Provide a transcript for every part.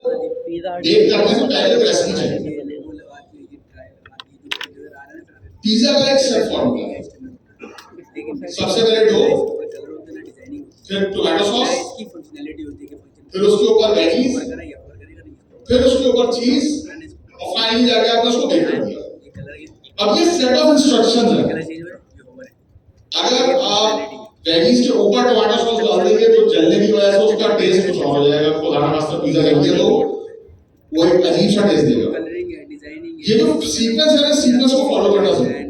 Bake करने से पहले रेसिपी चाहिए। पिज्जा का एक सेट फॉर्मूला है, सबसे पहले डो, फिर टोमेटो सॉस, फिर उसके ऊपर वेजीज, फिर उसके ऊपर चीज, और फाइनली जाके आपने उसको बेक कर दिया। अब ये सेट ऑफ इंस्ट्रक्शंस है। अगर आप वेजीज के ऊपर टोमेटो सॉस डाल देंगे तो जलने की वजह से उसका टेस्ट कुछ और हो जाएगा। खुदा ना खास्ता पिज्जा जल गया तो वो एक अजीब सा टेस्ट देगा। ये जो सीक्वेंस है ना, सीक्वेंस को फॉलो करना चाहिए।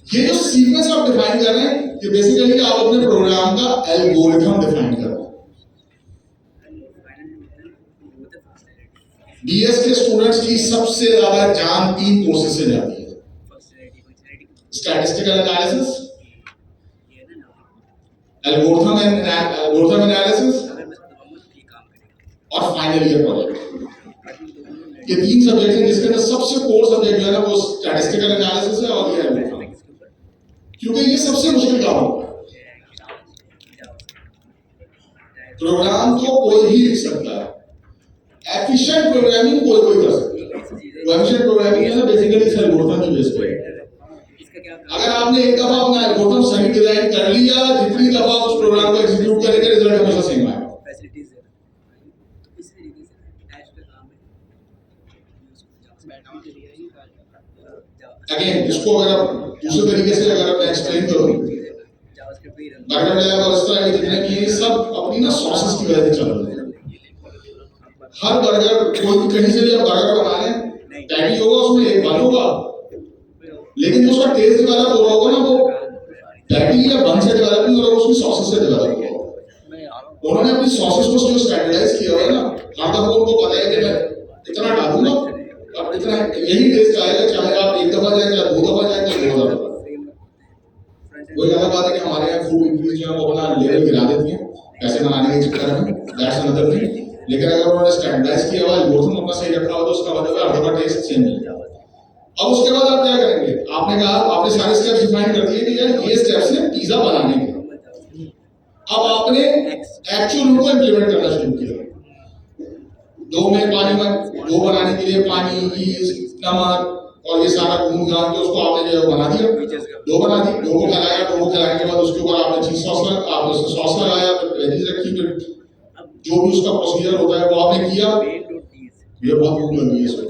ये जो सीक्वेंस आप डिफाइन कर रहे हैं, ये बेसिकली आप अपने प्रोग्राम का एल्गोरिथम डिफाइन कर रहे हैं। बीएस के स्टूडेंट्स की सबसे ज्यादा जान 3 कोर्सेज से जाती है: स्टैटिस्टिकल एनालिसिस, एल्गोरिथम एनालिसिस और फाइनल ईयर प्रोजेक्ट। ये 3 सब्जेक्ट हैं जिसके अंदर सबसे कोर सब्जेक्ट जो है ना वो स्टैटिस्टिकल एनालिसिस है और ये एल्गोरिथम, क्योंकि ये सबसे मुश्किल काम है। प्रोग्राम तो कोई भी लिख सकता है, एफिशिएंट प्रोग्रामिंग कोई कर सकता है। एफिशिएंट प्रोग्रामिंग है ना बेसिकली इस एल्गोरिथम की बेस पे। अगर आपने एक दफा अपना एल्गोरिथम सही डिजाइन कर लिया, जितनी दफा उस प्रोग्राम को एग्जीक्यूट करेंगे रिजल्ट हमेशा सेम आएगा। अगेन इसको अगर आप दूसरे तरीके से अगर आप एक्सप्लेन करो, बर्गर लैब और इस तरह के जितने भी ये सब अपनी ना सॉसेस की वजह से चल रहे हैं। हर बर्गर कोई कहीं से भी आप बर्गर बना लें, पैटी होगा उसमें एक बन होगा, लेकिन जो उसका टेस्ट डेवलप हो रहा होगा ना वो पैटी या बन से डेवलप नहीं हो रहा, उसकी सॉसेस से डेवलप होगा। उन्होंने अपनी सॉसेस को जो स्टैंडर्डाइज किया हुआ है ना, हर दफा उनको पता है कि मैं इतना डालूंगा अब इतना यही टेस्ट आएगा, चाहे आप एक दफा जाए चाहे 2 दफा जाए चाहे 2 दफा। वही अलग बात है कि हमारे यहाँ फूड इंडस्ट्री जो है वो अपना लेवल गिरा देती है पैसे बनाने के चक्कर में, दैट्स अनदर थिंग। लेकिन अगर उन्होंने स्टैंडर्डाइज किया हुआ एल्गोरिथम अपना सही रखा हुआ तो उसका मतलब है हर टेस्ट सेम नहीं है। अब उसके बाद आप क्या करेंगे? आपने कहा आपने सारे स्टेप्स डिफाइन कर दिए कि यार ये स्टेप्स हैं पिज्जा बनाने के। अब आपने एक्चुअल रूल को इंप्लीमेंट करना शुरू किया। डो में पानी में डो बनाने के लिए पानी, यीस्ट, नमक और ये सारा गूंद गांद के उसको आपने जो बना दिया, डो बना दी। डो को फैलाया, डो को फैलाने के बाद उसके ऊपर आपने चीज सॉस लगाया, आपने उसमें सॉस लगाया, फिर वेजीज रखी, फिर जो भी उसका प्रोसीजर होता है वो आपने किया। ये बहुत भूख लगी है इसको,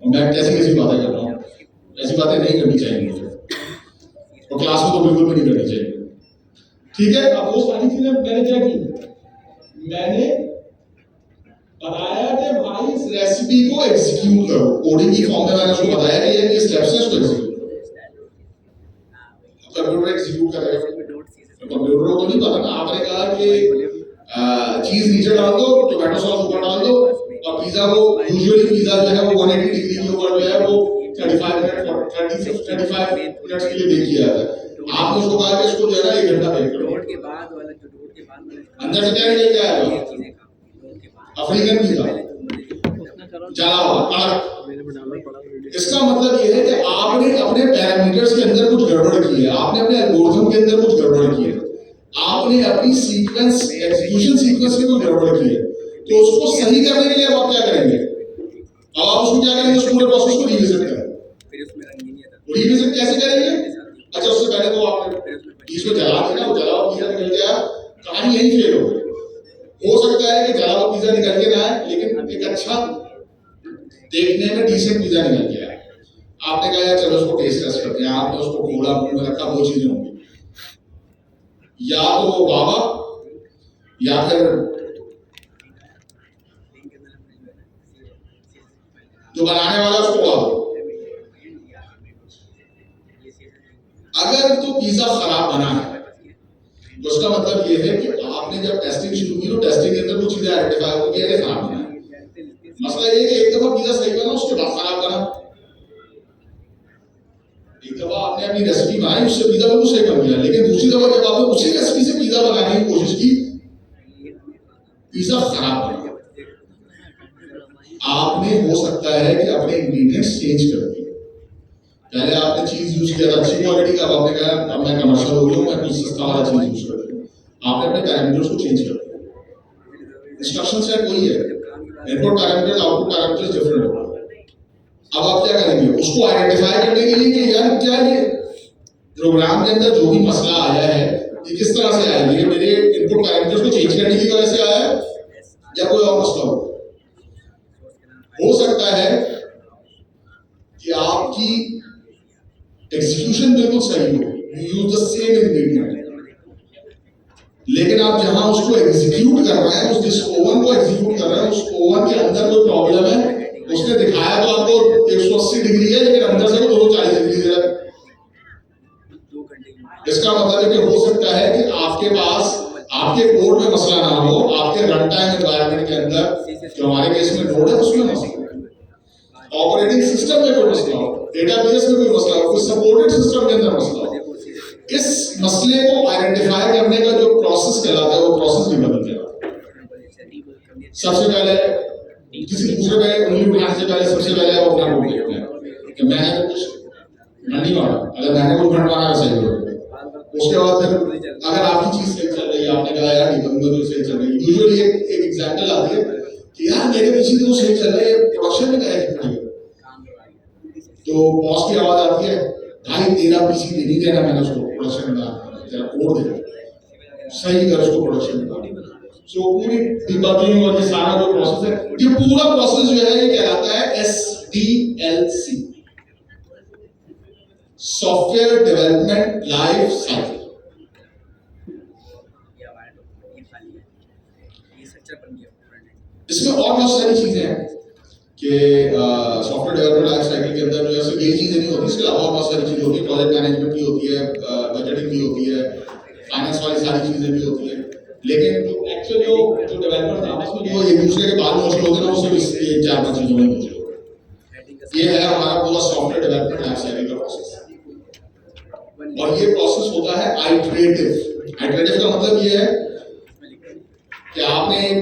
मैं कैसी बातें कर रहा हूँ, ऐसी बातें नहीं करनी चाहिए मुझे, और क्लास में तो बिल्कुल भी नहीं करनी चाहिए। ठीक है, अब वो सारी चीजें मैंने क्या की, मैंने बताया कि भाई इस रेसिपी को एग्जीक्यूट करो। कोडिंग की फॉर्म में मैंने उसको बताया कि ये स्टेप्स हैं, इसको एग्जीक्यूट करो। कंप्यूटर एग्जीक्यूट करेगा, कंप्यूटर को तो नहीं पता ना। आपने कहा कि चीज नीचे डाल दो, टोमेटो सॉस ऊपर डाल दो, और पिज्जा को यूजुअली पिज्जा जो है वो 180 डिग्री के ऊपर जो है वो 35 मिनट्स के लिए बेक किया जाता है। आपने उसको कहा कि इसको जो है ना 1 घंटा बेक करो। अंदर से क्या निकल के आएगा? अफ्रीकन पिज्जा जला हुआ। इसका मतलब ये है कि आपने अपने पैरामीटर्स के अंदर कुछ गड़बड़ की है, आपने अपने एल्गोरिथम के अंदर कुछ गड़बड़ की है, आपने अपनी सीक्वेंस एग्जीक्यूशन सीक्वेंस में कोई गड़बड़ की है। तो उसको सही करने के लिए आप क्या करेंगे? अब आप उसको क्या करेंगे? उस पूरे प्रोसेस को रिविजिट करेंगे। रिविजिट कैसे करेंगे? अच्छा, उससे पहले तो आपने चीज को जला देना, वो जला हुआ पिज्जा निकल गया, कहानी यही फेल हो गई। हो सकता है कि जला हुआ पिज्जा निकल के ना आए, लेकिन एक अच्छा देखने में डिसेंट पिज्जा निकल गया है। आपने कहा यार चलो उसको टेस्ट टेस्ट करते हैं, आपने उसको खोला, मुंह में रखा, 2 चीजें होंगी, या तो वो बाबा या फिर जो बनाने वाला उसको बाबा। अगर तो पिज्जा खराब बना है तो उसका मतलब ये है कि आपने जब टेस्टिंग शुरू की तो टेस्टिंग के अंदर कुछ चीजें आइडेंटिफाई हो गई है खराब बना है। मसला ये है कि एक दफा पिज्जा सही बना, उसके बाद खराब बना। एक दफा आपने अपनी रेसिपी बनाई, उससे पिज्जा बिल्कुल सही बन गया, लेकिन दूसरी दफा जब आपने उसी रेसिपी से पिज्जा बनाने की कोशिश की, पिज्जा खराब बना। आपने हो सकता है कि अपने इंग्रेडिएंट्स चेंज कर दिए। पहले आपने चीज यूज किया था अच्छी क्वालिटी का, आपने कहा अब मैं कमर्शियल हो गया हूं, मैं कुछ सस्ता वाला चीज यूज कर रहा हूं। आपने अपने पैरामीटर्स को चेंज कर दिया। इंस्ट्रक्शन सेट वही है, input parameters output parameters different होगा। अब आप क्या करेंगे, उसको आइडेंटिफाई करने के लिए कि यार क्या ये प्रोग्राम के अंदर जो भी मसला आया है ये किस तरह से आया, ये मेरे इनपुट पैरामीटर्स को चेंज करने की वजह से आया है या कोई और मसला हो सकता है कि आपकी एग्जीक्यूशन बिल्कुल सही हो, you use the same ingredient, लेकिन आप जहां उसको एग्जीक्यूट कर रहे हैं, उस जिस ओवन को एग्जीक्यूट कर रहे हैं, उस ओवन के अंदर कोई प्रॉब्लम है। उसने दिखाया तो आपको 180 डिग्री है, लेकिन अंदर से वो 240 डिग्री दे रहा है। इसका मतलब है कि हो सकता है कि आपके पास आपके कोड में मसला ना हो, आपके रन टाइम एनवायरनमेंट के अंदर जो हमारे केस में नोड है उसमें मसला हो, ऑपरेटिंग सिस्टम में कोई मसला हो, डेटाबेस में कोई मसला हो, कोई सपोर्टेड सिस्टम के अंदर मसला हो। इस मसले को आइडेंटिफाई करने का जो प्रोसेस कहलाता है वो प्रोसेस डिबगिंग कहलाता है। सबसे पहले किसी दूसरे पे उंगली उठाने से पहले सबसे पहले वो अपना कोड लिखते हैं कि मैंने तो कुछ नहीं माना, अगर मैंने कुछ माना तो सही होगा। उसके बाद फिर अगर आपकी चीज सही चल रही है, आपने कहा यार डिबगिंग तो सही चल रही है, यूजुअली एक एग्जांपल आती है कि यार मेरे पीछे तो सही चल रहा है, प्रोडक्शन में क्या है, तो बॉस की आवाज आती है, भाई तेरा पीसी दे नहीं देना, मैंने उसको प्रोडक्शन में तेरा कोड दे सही कर उसको प्रोडक्शन में। सो पूरी डिबगिंग और ये सारा जो प्रोसेस है, ये पूरा प्रोसेस जो है ये कहलाता है SDLC, software development life cycle. इसमें और बहुत सारी चीजें हैं कि सॉफ्टवेयर डेवलपमेंट लाइफ साइकिल के अंदर जो है ये चीजें नहीं होती, इसके अलावा बहुत सारी चीजें होती है, प्रोजेक्ट मैनेजमेंट भी होती है, बजटिंग भी होती है, फाइनेंस वाली सारी चीजें भी होती है। लेकिन जो एक्चुअल जो डेवलपर्स आपस में जो एक दूसरे के बाल नोच लोग हैं ना, वो सिर्फ इस 4-5 चीजों में नोच लोग। ये है हमारा पूरा सॉफ्टवेयर डेवलपमेंट लाइफ साइकिल का प्रोसेस, और ये प्रोसेस होता है आइटरेटिव। आइटरेटिव का मतलब ये है कि आपने एक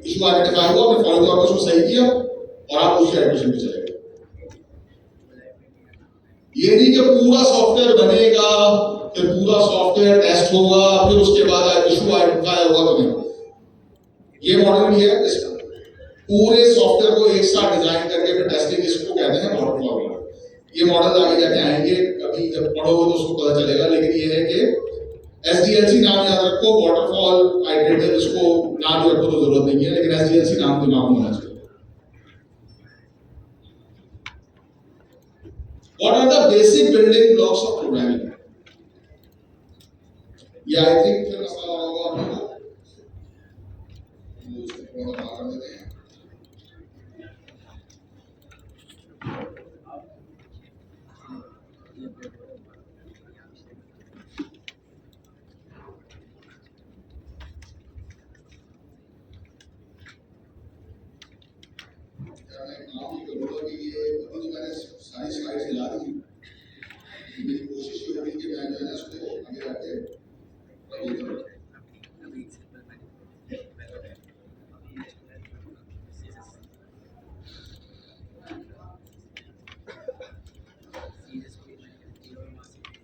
इशू आइडेंटिफाई हुआ, आपने फॉलो अप उसको सही किया और आप उसके एडिशन पे चले गए। ये नहीं कि पूरा सॉफ्टवेयर बनेगा, फिर पूरा सॉफ्टवेयर टेस्ट होगा, फिर उसके बाद इशू आइडेंटिफाई होगा, तो नहीं। ये मॉडल भी है, पूरे सॉफ्टवेयर को एक साथ डिजाइन करके फिर टेस्टिंग, इसको कहते हैं वाटरफॉल मॉडल। ये मॉडल आगे जाके आएंगे, कभी जब पढ़ोगे तो उसको पता चलेगा, लेकिन ये है कि SDLC नाम याद रखो, वाटरफॉल आइटरेटिव इसको नाम रखो तो जरूरत नहीं है, लेकिन SDLC नाम दिमाग में होना चाहिए। What are the basic building blocks of programming? Yeah, I think फिर मसला होगा आपको, थोड़ा बात कर देते हैं। सारी स्लाइड्स हिला दी, मेरी कोशिश ये होगी कि मैं जो है ना उसको आगे जाके रवि करूँ।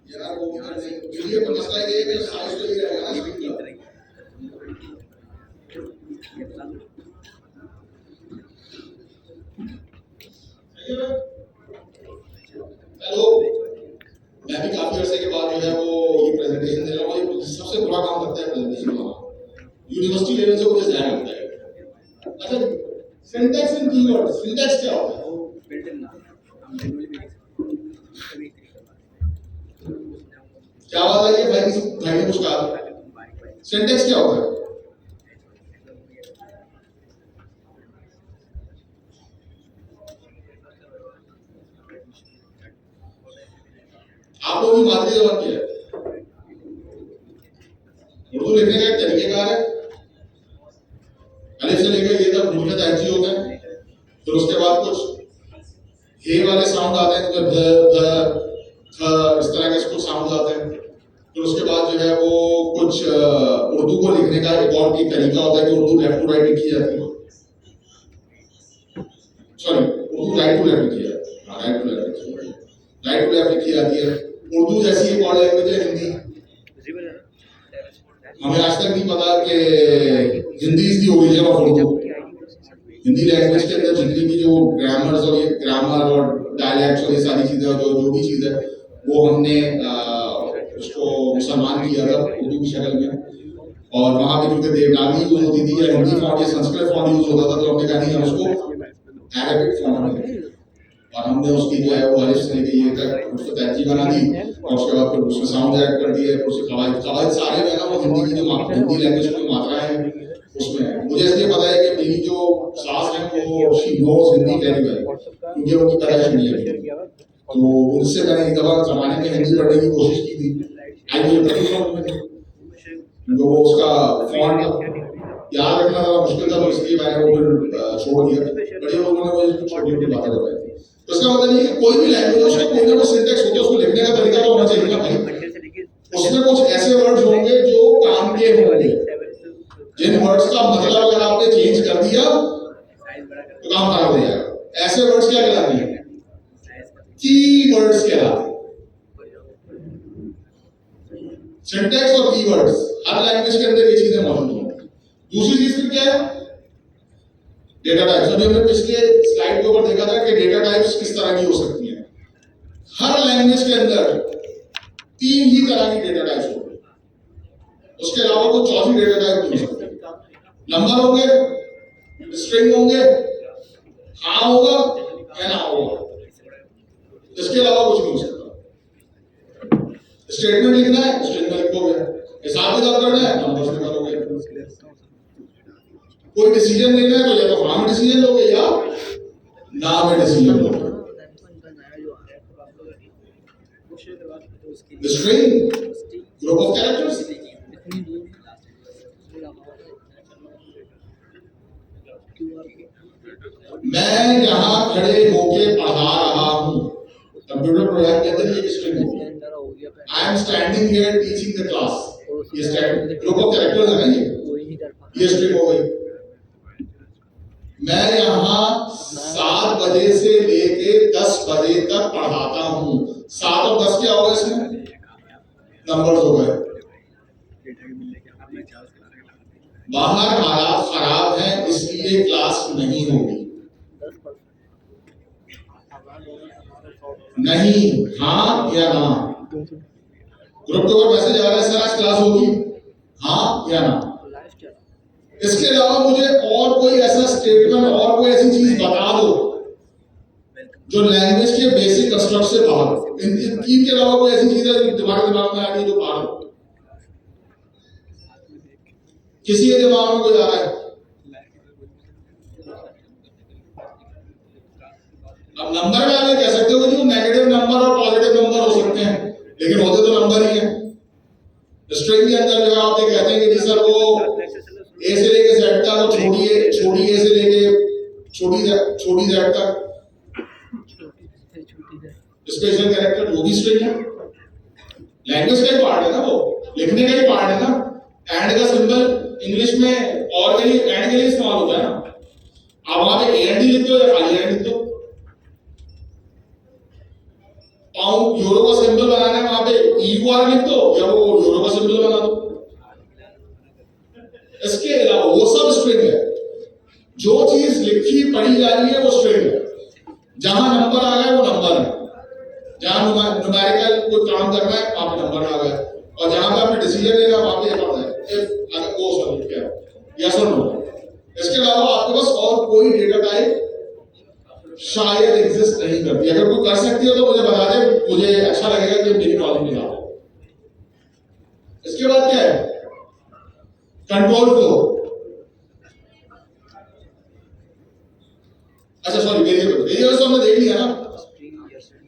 यार वो ये मसला ये है कि साइज तो ये रहेगा ना स्क्रीन का। हेलो, मैं भी काफी अर्से के बाद जो है वो ये प्रेजेंटेशन दे रहा हूँ। ये सबसे बुरा काम करता है प्रेजेंटेशन वाला, यूनिवर्सिटी लेवल से मुझे ज़्यादा लगता है। अच्छा, सिंटैक्स एंड कीवर्ड, सिंटैक्स क्या होता है? क्या बात है, ये भाई ने कुछ कहा, सिंटैक्स क्या होता है? आप लोग भी मादरी जबान की है, उर्दू लिखने का एक तरीकेकार है। अलिफ से लेकर ये तक मुख्य तैंची होता है, फिर उसके बाद कुछ हे वाले साउंड आते हैं, तो इस तरह के कुछ साउंड आते हैं। फिर उसके बाद जो है वो कुछ उर्दू को लिखने का एक और भी तरीका होता है कि उर्दू लेफ्ट टू राइट लिखी जाती है, sorry Urdu right to left लिखी जाती है, राइट टू लेफ्ट लिखी जाती है। उर्दू जैसी एक और लैंग्वेज है हिंदी, हमें आज तक नहीं पता कि Hindi is the origin of Urdu. Hindi language के अंदर जितनी भी जो ग्रामर्स और ये ग्रामर और डायलैक्ट्स और ये सारी चीजें जो भी चीज है वो हमने उसको मुसलमान किया था उर्दू की शक्ल में, और वहां पे क्योंकि देवनागरी यूज होती थी या हिंदी फॉन्ट या संस्कृत फॉन्ट यूज होता था, तो हमने कहा नहीं हम उसको अरबिक फॉन्ट में, और हमने उसकी जो है वो अलिफ से लेके ये तक उसको तहजीब बना दी, और उसके बाद फिर उसमें साउंड ऐड कर दिए, फिर उसके कवायद सारे में ना वो हिंदी की जो हिंदी लैंग्वेज की मात्रा है उसमें है। मुझे इसलिए पता है कि मेरी जो सास है वो she knows Hindi very well, क्योंकि उनकी पैदाइश नहीं है, तो उनसे मैंने एक दफा जमाने में हिंदी पढ़ने की कोशिश की थी, आई वो उसका फॉन्ट याद रखना थोड़ा मुश्किल था, तो इसलिए मैंने वो फिर छोड़ दिया, बट ये उन्होंने मुझे छोटी छोटी बातें बताई थी। तो इसका मतलब ये कि कोई भी लैंग्वेज उसका कोई ना कोई सिंटैक्स होता है, उसको लिखने का तरीका तो होना चाहिए ना भाई। उसमें कुछ ऐसे वर्ड्स होंगे जो काम के होंगे, जिन वर्ड्स का मतलब अगर आपने चेंज कर दिया तो काम खराब हो जाएगा। ऐसे वर्ड्स क्या कहलाते हैं? की वर्ड्स कहलाते हैं। सिंटैक्स और कीवर्ड्स हर लैंग्वेज के अंदर ये चीजें मौजूद होंगी। दूसरी चीज फिर क्या है? Data types. अभी हमने पिछले स्लाइड के ऊपर देखा था कि डेटा टाइप्स किस तरह की हो सकती हैं। हर लैंग्वेज के अंदर 3 ही तरह की डेटा टाइप्स होंगे, उसके अलावा कोई चौथी डेटा टाइप नहीं हो सकती। नंबर होंगे, स्ट्रिंग होंगे, हाँ होगा या ना होगा, इसके अलावा कुछ नहीं हो सकता। स्टेटमेंट लिखना है, स्ट्रिंग में लिखोगे, हिसाब किताब करना है, नंबर्स में करोगे। कोई डिसीजन लेना है तो या तो हाँ में डिसीजन लोगे या ना में डिसीजन लोगे। The string, group of characters. मैं यहाँ खड़े होके पढ़ा रहा हूँ, कंप्यूटर प्रोग्राम के अंदर ये स्ट्रिंग होगी। I am standing here teaching the class, ये स्ट्रिंग ग्रुप ऑफ कैरेक्टर्स है ना, ये स्ट्रिंग हो गई। मैं यहाँ 7 बजे से लेके 10 बजे तक पढ़ाता हूँ। 7 और 10 क्या होगा इसमें? नंबर्स हो गए। बाहर हालात खराब हैं इसलिए क्लास नहीं होगी। नहीं, हाँ या ना? ग्रुप के ऊपर मैसेज आ रहा है सर आज क्लास होगी, हाँ या ना? इसके अलावा मुझे और कोई ऐसा स्टेटमेंट और कोई ऐसी चीज बता दो जो लैंग्वेज के बेसिक कंस्ट्रक्ट से बाहर। इन 3 के अलावा कोई ऐसी चीज है जो तुम्हारे दिमाग में आ रही है जो बाहर? किसी के दिमाग में कोई आ रहा है? अब नंबर में आप कह सकते हो कि नेगेटिव नंबर और पॉजिटिव नंबर हो सकते हैं, लेकिन होते तो नंबर ही है। स्ट्रिंग के अंदर जो आप ये कहते हैं कि जी सर वो ए से लेके जेड तक, वो छोटी ए से लेके छोटी जेड तक, स्पेशल कैरेक्टर वो भी स्ट्रिंग है। लैंग्वेज का ही पार्ट है ना, वो लिखने का ही पार्ट है ना। एंड का सिंबल इंग्लिश में और के लिए एंड के लिए इस्तेमाल होता है ना। आप वहां पे एंड ही लिखते हो या खाली एंड लिखते हो? पाउंड यूरो का सिंबल बनाना है, वहां पे ईयूआर लिख दो या वो यूरो का सिंबल बना दो। इसके अलावा वो सब स्ट्रिंग है। जो चीज लिखी पढ़ी जा रही है वो स्ट्रिंग है। जहां नंबर आ गए वो नंबर है, जहां न्यूमेरिकल कोई काम करना है वहां पे नंबर आ गए, और जहां पे आपने डिसीजन लेना वहां पे पता है इफ अगर वो सब क्या है यस और नो। इसके अलावा आपके पास और कोई डेटा टाइप शायद एग्जिस्ट नहीं करती। अगर कोई कर सकती है तो मुझे बता दे, मुझे अच्छा लगेगा कि मेरी नॉलेज में आ। इसके बाद क्या है? Control flow. अच्छा सॉरी, वेरिएबल तो हमने देख लिया ना,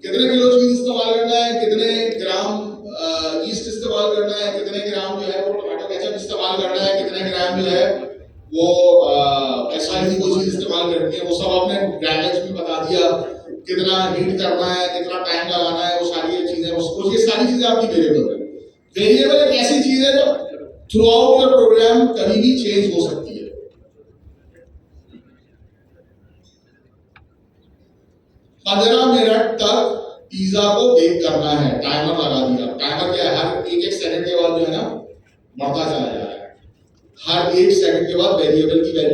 कितने किलो चीज इस्तेमाल करना है, कितने ग्राम ईस्ट इस्तेमाल करना है, कितने ग्राम जो है वो टमाटो केचप इस्तेमाल करना है, कितने ग्राम जो है वो ऐसा ही कोई चीज इस्तेमाल करनी है, वो सब आपने ग्रामेज में बता दिया। कितना हीट करना है, कितना टाइम लगाना है, वो सारी चीजें, उसको ये सारी चीजें आपकी वेरिएबल है। वेरिएबल एक ऐसी चीज है जो थ्रू आउट योर प्रोग्राम कभी भी चेंज हो सकती है। 15 मिनट तक पिज्जा को बेक करना है, टाइमर लगा दिया। टाइमर क्या है? हर एक सेकंड के बाद जो है ना बढ़ता चला जा रहा है। हर एक सेकंड के बाद वेरिएबल की वैल्यू